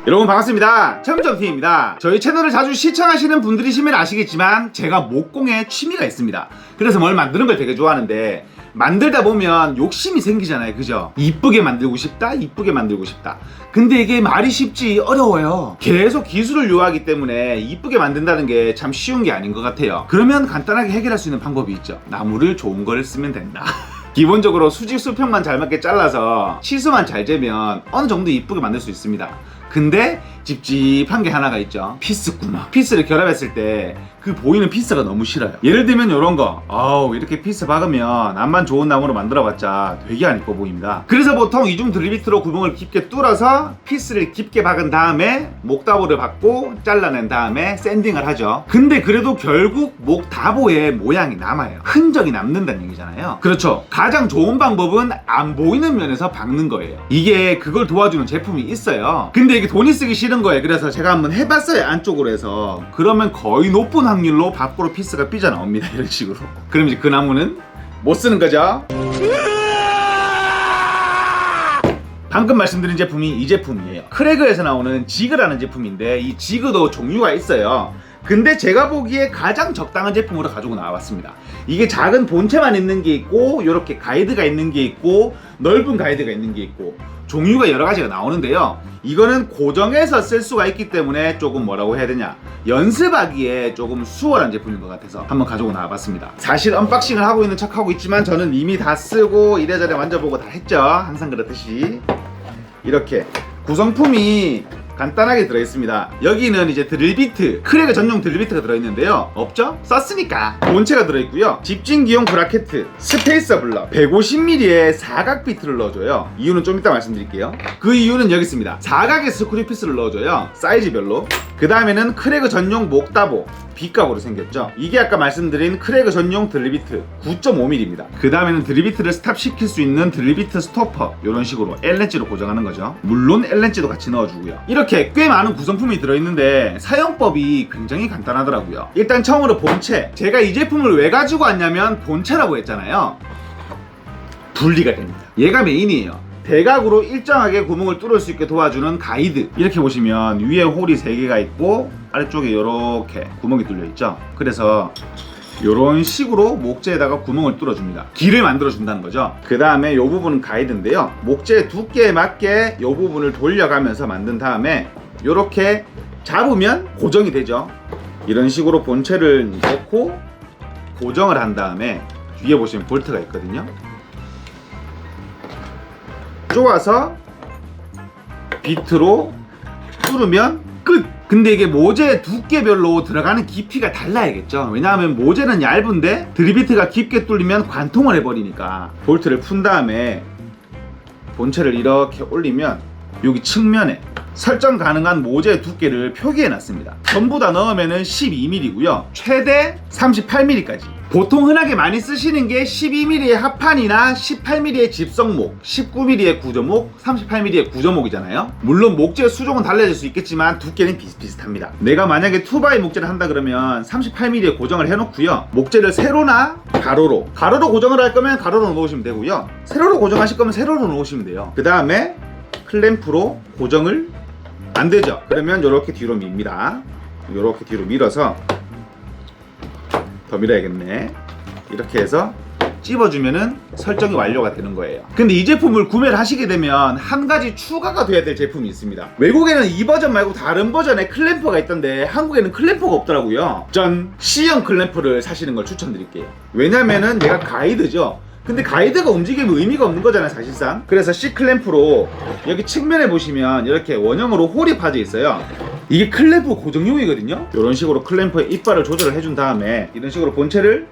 여러분 반갑습니다. 첨정TV입니다. 저희 채널을 자주 시청하시는 분들이시면 아시겠지만 제가 목공에 취미가 있습니다. 그래서 뭘 만드는 걸 되게 좋아하는데 만들다 보면 욕심이 생기잖아요, 그죠? 이쁘게 만들고 싶다, 이쁘게 만들고 싶다. 근데 이게 말이 쉽지 어려워요. 계속 기술을 요하기 때문에 이쁘게 만든다는 게 참 쉬운 게 아닌 것 같아요. 그러면 간단하게 해결할 수 있는 방법이 있죠. 나무를 좋은 걸 쓰면 된다. 기본적으로 수직 수평만 잘 맞게 잘라서 치수만 잘 재면 어느 정도 이쁘게 만들 수 있습니다. 근데 찝찝한 게 하나가 있죠. 피스 구멍. 피스를 결합했을 때 그 보이는 피스가 너무 싫어요. 예를 들면 이런 거, 이렇게 피스 박으면 암만 좋은 나무로 만들어봤자 되게 안 이뻐 보입니다. 그래서 보통 이중 드릴비트로 구멍을 깊게 뚫어서 피스를 깊게 박은 다음에 목다보를 박고 잘라낸 다음에 샌딩을 하죠. 근데 그래도 결국 목다보의 모양이 남아요. 흔적이 남는다는 얘기잖아요. 그렇죠. 가장 좋은 방법은 안 보이는 면에서 박는 거예요. 이게 그걸 도와주는 제품이 있어요. 근데 이게 돈이 쓰기 싫은 거예요. 그래서 제가 한번 해봤어요, 안쪽으로 해서. 그러면 거의 높은 확률로 밖으로 피스가 삐져나옵니다. 이런 식으로. 그럼 이제 그 나무는 못 쓰는 거죠. 방금 말씀드린 제품이 이 제품이에요. 크래그에서 나오는 지그라는 제품인데 이 지그도 종류가 있어요. 근데 제가 보기에 가장 적당한 제품으로 가지고 나왔습니다. 이게 작은 본체만 있는 게 있고 이렇게 가이드가 있는 게 있고 넓은 가이드가 있는 게 있고 종류가 여러 가지가 나오는데요. 이거는 고정해서 쓸 수가 있기 때문에 조금 뭐라고 해야 되냐, 연습하기에 조금 수월한 제품인 것 같아서 한번 가지고 나와봤습니다. 사실 언박싱을 하고 있는 척 하고 있지만 저는 이미 다 쓰고 이래저래 만져보고 다 했죠. 항상 그렇듯이. 이렇게 구성품이 간단하게 들어있습니다. 여기는 이제 드릴비트, 크래그 전용 드릴비트가 들어있는데요. 없죠? 썼으니까. 본체가 들어있고요. 집진기용 브라켓트, 스페이서 블럭, 150mm의 사각 비트를 넣어줘요. 이유는 좀 이따 말씀드릴게요. 그 이유는 여기 있습니다. 사각의 스크류 피스를 넣어줘요. 사이즈별로. 그 다음에는 크래그 전용 목다보, B각으로 생겼죠. 이게 아까 말씀드린 크래그 전용 드릴비트 9.5mm입니다. 그 다음에는 드릴비트를 스탑시킬 수 있는 드릴비트 스토퍼, 이런 식으로 L렌치로 고정하는 거죠. 물론 L렌치도 같이 넣어주고요. 이렇게 꽤 많은 구성품이 들어있는데 사용법이 굉장히 간단하더라고요. 일단 처음으로 본체. 제가 이 제품을 왜 가지고 왔냐면 본체라고 했잖아요. 분리가 됩니다. 얘가 메인이에요. 대각으로 일정하게 구멍을 뚫을 수 있게 도와주는 가이드. 이렇게 보시면 위에 홀이 3개가 있고 아래쪽에 이렇게 구멍이 뚫려 있죠. 그래서 이런 식으로 목재에다가 구멍을 뚫어줍니다. 길을 만들어준다는 거죠. 그 다음에 이 부분은 가이드인데요. 목재 두께에 맞게 이 부분을 돌려가면서 만든 다음에 이렇게 잡으면 고정이 되죠. 이런 식으로 본체를 넣고 고정을 한 다음에 뒤에 보시면 볼트가 있거든요. 쪼아서 비트로 뚫으면 끝! 근데 이게 모재 두께별로 들어가는 깊이가 달라야겠죠. 왜냐하면 모재는 얇은데 드릴비트가 깊게 뚫리면 관통을 해버리니까. 볼트를 푼 다음에 본체를 이렇게 올리면 여기 측면에 설정 가능한 모재 두께를 표기해 놨습니다. 전부 다 넣으면 12mm고요. 최대 38mm까지. 보통 흔하게 많이 쓰시는 게 12mm의 합판이나 18mm의 집성목, 19mm의 구조목, 38mm의 구조목이잖아요. 물론 목재 수종은 달라질 수 있겠지만 두께는 비슷비슷합니다. 내가 만약에 2x 목재를 한다 그러면 38mm에 고정을 해놓고요. 목재를 세로나 가로로 고정을 할 거면 가로로 놓으시면 되고요. 세로로 고정하실 거면 세로로 놓으시면 돼요. 그 다음에 클램프로 고정을 안 되죠. 그러면 이렇게 뒤로 밉니다. 이렇게 뒤로 밀어서 더 밀어야겠네. 이렇게 해서 찝어주면은 설정이 완료가 되는 거예요. 근데 이 제품을 구매를 하시게 되면 한 가지 추가가 돼야 될 제품이 있습니다. 외국에는 이 버전 말고 다른 버전에 클램프가 있던데 한국에는 클램프가 없더라고요. 전 C형 클램프를 사시는 걸 추천드릴게요. 왜냐면은 얘가 가이드죠. 근데 가이드가 움직이면 의미가 없는 거잖아요, 사실상. 그래서 C 클램프로 여기 측면에 보시면 이렇게 원형으로 홀이 파져 있어요. 이게 클램프 고정용이거든요. 이런 식으로 클램프의 이빨을 조절을 해준 다음에 이런 식으로 본체를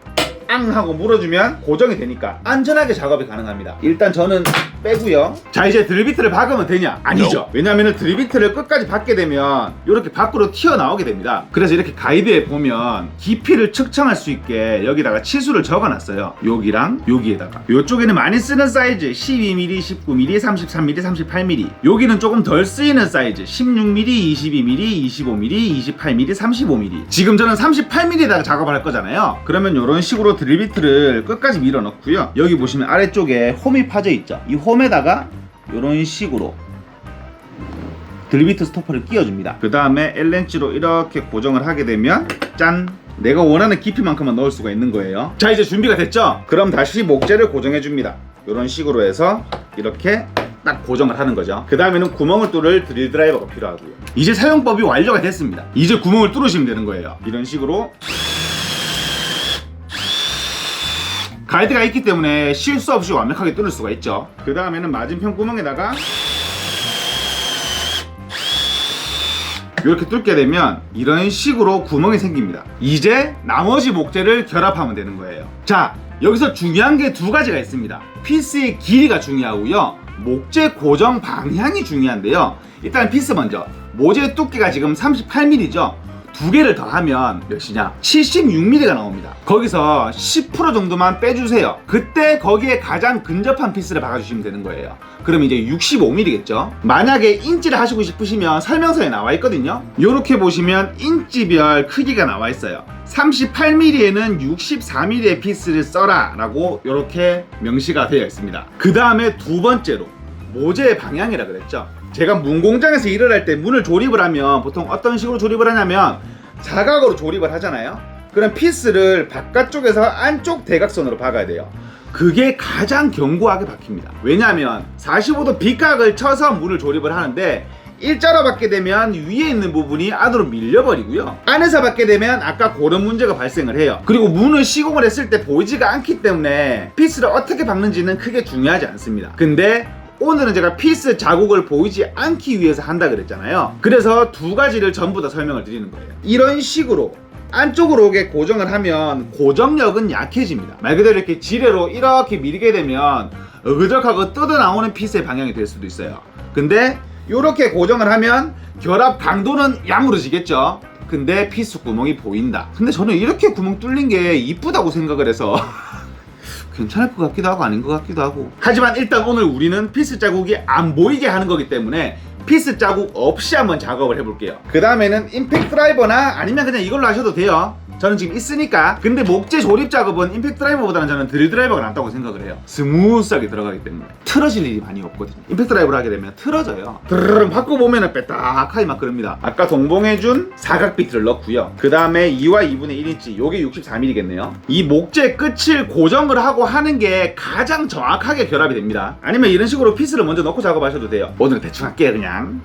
앙 하고 물어주면 고정이 되니까 안전하게 작업이 가능합니다. 일단 저는 빼고요. 자, 이제 드릴비트를 박으면 되냐? 아니죠. 왜냐하면 드릴비트를 끝까지 박게 되면 이렇게 밖으로 튀어나오게 됩니다. 그래서 이렇게 가이드에 보면 깊이를 측정할 수 있게 여기다가 치수를 적어놨어요. 여기랑 여기에다가. 이쪽에는 많이 쓰는 사이즈 12mm, 19mm, 33mm, 38mm. 여기는 조금 덜 쓰이는 사이즈 16mm, 22mm, 25mm, 28mm, 35mm. 지금 저는 38mm에다가 작업을 할 거잖아요. 그러면 이런 식으로 드릴비트를 끝까지 밀어 넣고요. 여기 보시면 아래쪽에 홈이 파져 있죠. 이 홈에다가 이런 식으로 드리비트 스토퍼를 끼워줍니다. 그 다음에 L렌치로 이렇게 고정을 하게 되면 짠! 내가 원하는 깊이만큼만 넣을 수가 있는 거예요. 자, 이제 준비가 됐죠? 그럼 다시 목재를 고정해 줍니다. 이런 식으로 해서 이렇게 딱 고정을 하는 거죠. 그 다음에는 구멍을 뚫을 드릴 드라이버가 필요하고요. 이제 사용법이 완료가 됐습니다. 이제 구멍을 뚫으시면 되는 거예요. 이런 식으로 가이드가 있기 때문에 실수 없이 완벽하게 뚫을 수가 있죠. 그 다음에는 맞은편 구멍에다가 이렇게 뚫게 되면 이런 식으로 구멍이 생깁니다. 이제 나머지 목재를 결합하면 되는 거예요. 자, 여기서 중요한 게 두 가지가 있습니다. 피스의 길이가 중요하고요, 목재 고정 방향이 중요한데요. 일단 피스 먼저. 모재 두께가 지금 38mm죠. 두 개를 더하면 몇이냐? 76mm가 나옵니다. 거기서 10% 정도만 빼주세요. 그때 거기에 가장 근접한 피스를 박아주시면 되는 거예요. 그럼 이제 65mm겠죠. 만약에 인치를 하시고 싶으시면 설명서에 나와 있거든요. 이렇게 보시면 인치별 크기가 나와 있어요. 38mm에는 64mm의 피스를 써라 라고 이렇게 명시가 되어 있습니다. 그 다음에 두 번째로 모재의 방향이라 그랬죠. 제가 문 공장에서 일을 할 때 문을 조립을 하면 보통 어떤 식으로 조립을 하냐면 사각으로 조립을 하잖아요. 그럼 피스를 바깥쪽에서 안쪽 대각선으로 박아야 돼요. 그게 가장 견고하게 박힙니다. 왜냐하면 45도 빗각을 쳐서 문을 조립을 하는데 일자로 받게 되면 위에 있는 부분이 안으로 밀려버리고요, 안에서 받게 되면 아까 그런 문제가 발생을 해요. 그리고 문을 시공을 했을 때 보이지가 않기 때문에 피스를 어떻게 박는지는 크게 중요하지 않습니다. 근데 오늘은 제가 피스 자국을 보이지 않기 위해서 한다 그랬잖아요. 그래서 두 가지를 전부 다 설명을 드리는 거예요. 이런 식으로 안쪽으로 오게 고정을 하면 고정력은 약해집니다. 말 그대로 이렇게 지뢰로 이렇게 밀게 되면 어그적하고 뜯어나오는 피스의 방향이 될 수도 있어요. 근데 이렇게 고정을 하면 결합 강도는 야무러지겠죠. 근데 피스 구멍이 보인다. 근데 저는 이렇게 구멍 뚫린 게 이쁘다고 생각을 해서 괜찮을 것 같기도 하고 아닌 것 같기도 하고. 하지만 일단 오늘 우리는 피스 자국이 안 보이게 하는 거기 때문에 피스 자국 없이 한번 작업을 해볼게요. 그 다음에는 임팩트 드라이버나 아니면 그냥 이걸로 하셔도 돼요. 저는 지금 있으니까. 근데 목재 조립 작업은 임팩트 드라이버보다는 저는 드릴 드라이버가 낫다고 생각을 해요. 스무스하게 들어가기 때문에 틀어질 일이 많이 없거든요. 임팩트 드라이버를 하게 되면 틀어져요. 드르륵 바꿔보면 빼딱하게 막 그럽니다. 아까 동봉해준 사각 비트를 넣고요. 그 다음에 2와 2분의 1인치, 요게 64mm겠네요 이 목재 끝을 고정을 하고 하는 게 가장 정확하게 결합이 됩니다. 아니면 이런 식으로 피스를 먼저 넣고 작업하셔도 돼요. 오늘은 대충 할게요. 그냥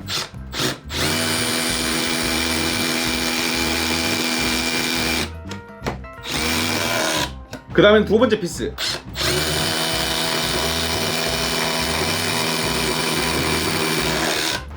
그 다음엔 두 번째 피스.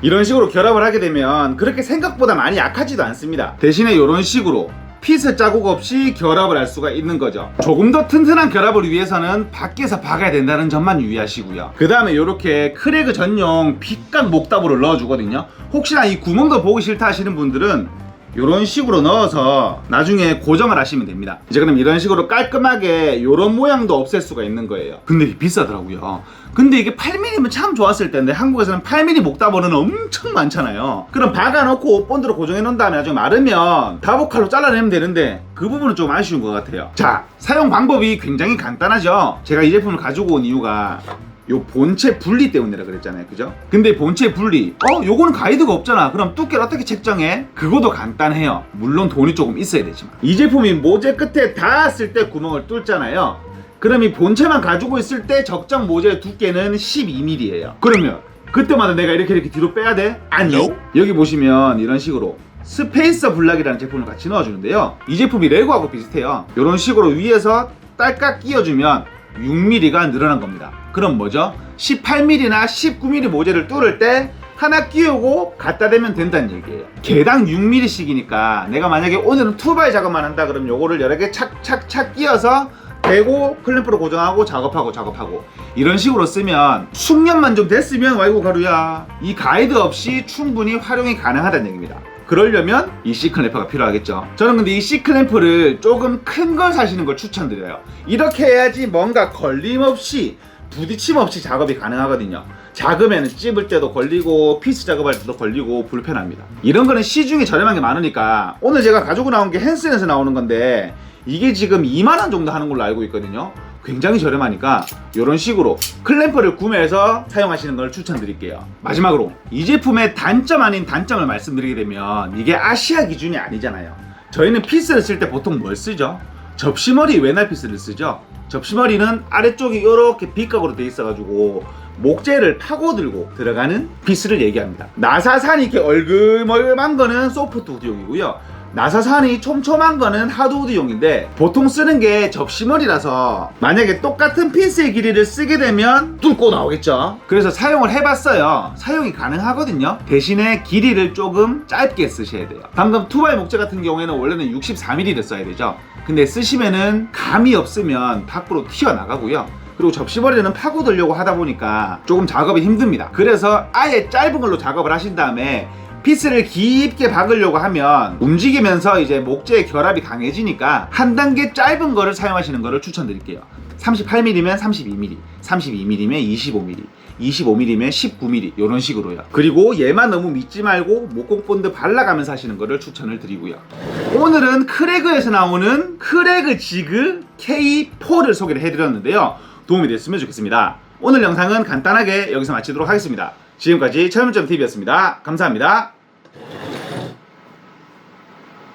이런 식으로 결합을 하게 되면 그렇게 생각보다 많이 약하지도 않습니다. 대신에 이런 식으로 피스 자국 없이 결합을 할 수가 있는 거죠. 조금 더 튼튼한 결합을 위해서는 밖에서 박아야 된다는 점만 유의하시고요. 그 다음에 이렇게 크랙 전용 빗각 목답을 넣어주거든요. 혹시나 이 구멍도 보기 싫다 하시는 분들은 이런 식으로 넣어서 나중에 고정을 하시면 됩니다. 이제 그럼 이런 식으로 깔끔하게 이런 모양도 없앨 수가 있는 거예요. 근데 비싸더라고요. 근데 이게 8mm면 참 좋았을 텐데 한국에서는 8mm 목다보는 엄청 많잖아요. 그럼 박아놓고 본드로 고정해 놓은 다음에 나중에 마르면 다보칼로 잘라내면 되는데 그 부분은 좀 아쉬운 것 같아요. 자, 사용 방법이 굉장히 간단하죠. 제가 이 제품을 가지고 온 이유가 요 본체 분리 때문이라 그랬잖아요, 그죠? 근데 본체 분리, 요거는 가이드가 없잖아. 그럼 두께를 어떻게 책정해? 그것도 간단해요. 물론 돈이 조금 있어야 되지만. 이 제품이 모재 끝에 닿았을 때 구멍을 뚫잖아요. 그럼 이 본체만 가지고 있을 때 적정 모재의 두께는 12mm예요. 그러면 그때마다 내가 이렇게 뒤로 빼야 돼? 아니요. 여기 보시면 이런 식으로 스페이서 블락이라는 제품을 같이 넣어주는데요. 이 제품이 레고하고 비슷해요. 이런 식으로 위에서 딸깍 끼워주면 6mm가 늘어난 겁니다. 그럼 뭐죠? 18mm나 19mm 모재를 뚫을 때 하나 끼우고 갖다 대면 된다는 얘기예요. 개당 6mm씩이니까 내가 만약에 오늘은 2바이 작업만 한다 그러면 요거를 여러 개 착착착 끼워서 대고 클램프로 고정하고 작업하고 이런 식으로 쓰면 숙련만 좀 됐으면 와이고 가루야 이 가이드 없이 충분히 활용이 가능하다는 얘기입니다. 그러려면 이 C클램프가 필요하겠죠. 저는 근데 이 C클램프를 조금 큰 걸 사시는 걸 추천드려요. 이렇게 해야지 뭔가 걸림없이 부딪힘 없이 작업이 가능하거든요. 작으면 찝을 때도 걸리고 피스 작업할 때도 걸리고 불편합니다. 이런 거는 시중에 저렴한 게 많으니까 오늘 제가 가지고 나온 게 헨슨에서 나오는 건데 이게 지금 2만원 정도 하는 걸로 알고 있거든요. 굉장히 저렴하니까 이런 식으로 클램프를 구매해서 사용하시는 걸 추천드릴게요. 마지막으로 이 제품의 단점 아닌 단점을 말씀드리게 되면 이게 아시아 기준이 아니잖아요. 저희는 피스를 쓸 때 보통 뭘 쓰죠? 접시머리 외날 피스를 쓰죠. 접시머리는 아래쪽이 이렇게 빗각으로 돼 있어가지고 목재를 파고들고 들어가는 피스를 얘기합니다. 나사산이 이렇게 얼글멀글한 거는 소프트 우드용이고요. 나사산이 촘촘한 거는 하드 우드용인데 보통 쓰는 게 접시머리라서 만약에 똑같은 피스의 길이를 쓰게 되면 뚫고 나오겠죠. 그래서 사용을 해봤어요. 사용이 가능하거든요. 대신에 길이를 조금 짧게 쓰셔야 돼요. 방금 투바이 목재 같은 경우에는 원래는 64mm를 써야 되죠. 근데 쓰시면은 감이 없으면 밖으로 튀어나가고요. 그리고 접시머리는 파고들려고 하다 보니까 조금 작업이 힘듭니다. 그래서 아예 짧은 걸로 작업을 하신 다음에 피스를 깊게 박으려고 하면 움직이면서 이제 목재의 결합이 강해지니까 한 단계 짧은 거를 사용하시는 거를 추천드릴게요. 38mm면 32mm, 32mm면 25mm, 25mm면 19mm 이런 식으로요. 그리고 얘만 너무 믿지 말고 목공 본드 발라가면서 하시는 거를 추천을 드리고요. 오늘은 크래그에서 나오는 크래그 지그 K4를 소개를 해드렸는데요. 도움이 됐으면 좋겠습니다. 오늘 영상은 간단하게 여기서 마치도록 하겠습니다. 지금까지 철문점TV였습니다. 감사합니다.